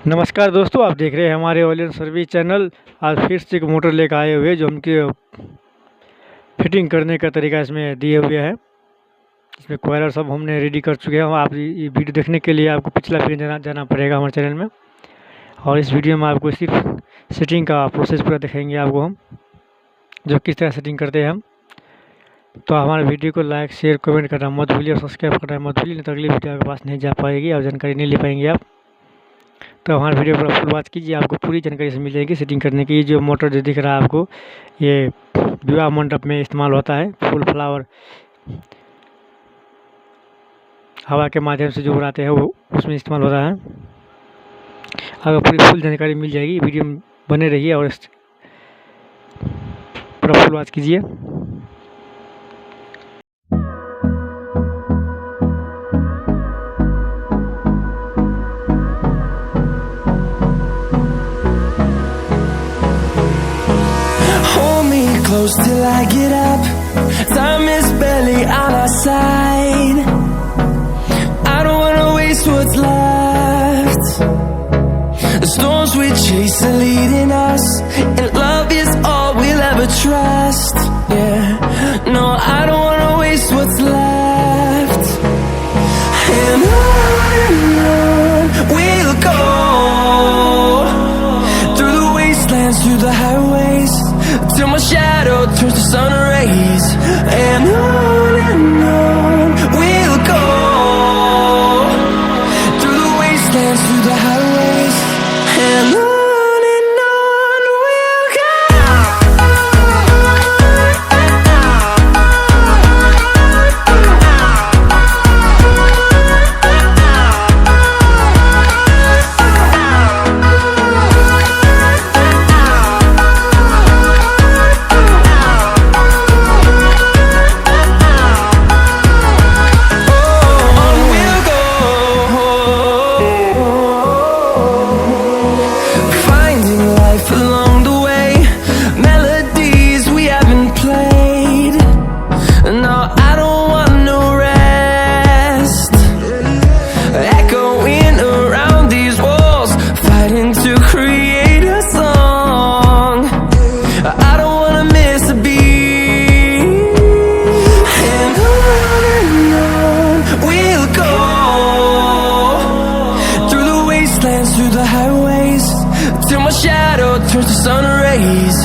नमस्कार दोस्तों, आप देख रहे हैं हमारे ऑयल एंड सर्विस चैनल। आज फिर से एक मोटर लेकर आए हुए जो उनके फिटिंग करने का तरीका इसमें दिए हुए हैं। इसमें कोयल सब हमने रेडी कर चुके हैं। आप ये वीडियो देखने के लिए आपको पिछला वीडियो जाना पड़ेगा हमारे चैनल में, और इस वीडियो में आपको सिर्फ सेटिंग का प्रोसेस पूरा दिखाएंगे आपको हम, जो किस तरह सेटिंग करते हैं हम। तो हमारे वीडियो को लाइक शेयर कमेंट करना मत भूलिए और सब्सक्राइब करना मत भूलिए, नहीं तो अगली वीडियो आपके पास नहीं जा पाएगी और जानकारी नहीं ले पाएंगे आप। तो हमारे वीडियो पर फुल बात कीजिए, आपको पूरी जानकारी से मिल जाएगी सेटिंग करने की। जो मोटर जो दिख रहा है आपको, ये विवाह मंडप में इस्तेमाल होता है। फूल फ्लावर हवा के माध्यम से जो उड़ाते हैं वो उसमें इस्तेमाल होता है। अगर पूरी फुल जानकारी मिल जाएगी, वीडियो में बने रहिए और पूरा फुल बात कीजिए। Close till I get up. Time is barely on our side. I don't wanna waste what's left. The storms we chase are leading us, and love is all we'll ever trust. Yeah, no, I don't wanna waste what's left. And on we'll go, through the wastelands, through the highways, till my shadow turns to sun rays. And on we'll go, through the wastelands, through the highways, and on we'll go. Through the highways, till my shadow turns to sun rays.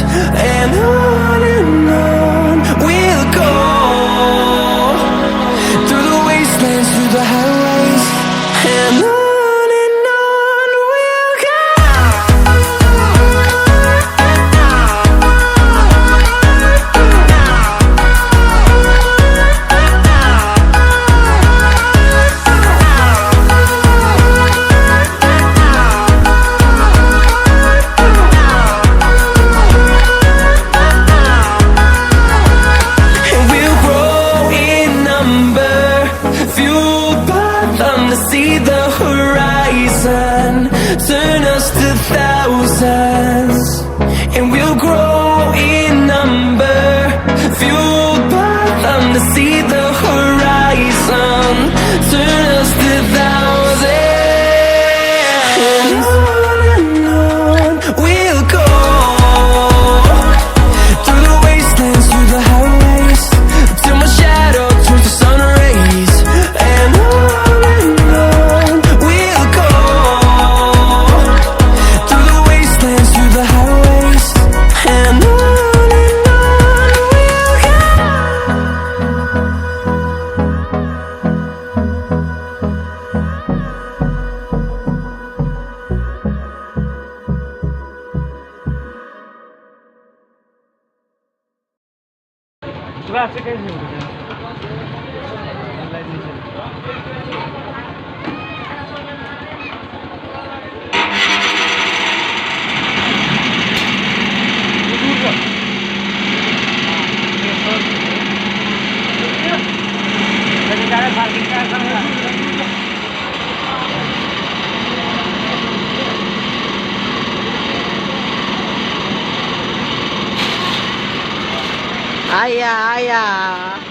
And on we'll go, through the wastelands, through the highways, and on we'll go. See the horizon, turn us to thousands, and we'll grow in number, fueled by them to see the horizon, turn us to thousands. And on we'll go, through the wastelands, through the highways, till my shadow turns to sun rays. And से कैसे हो गया? Ayah, ayah.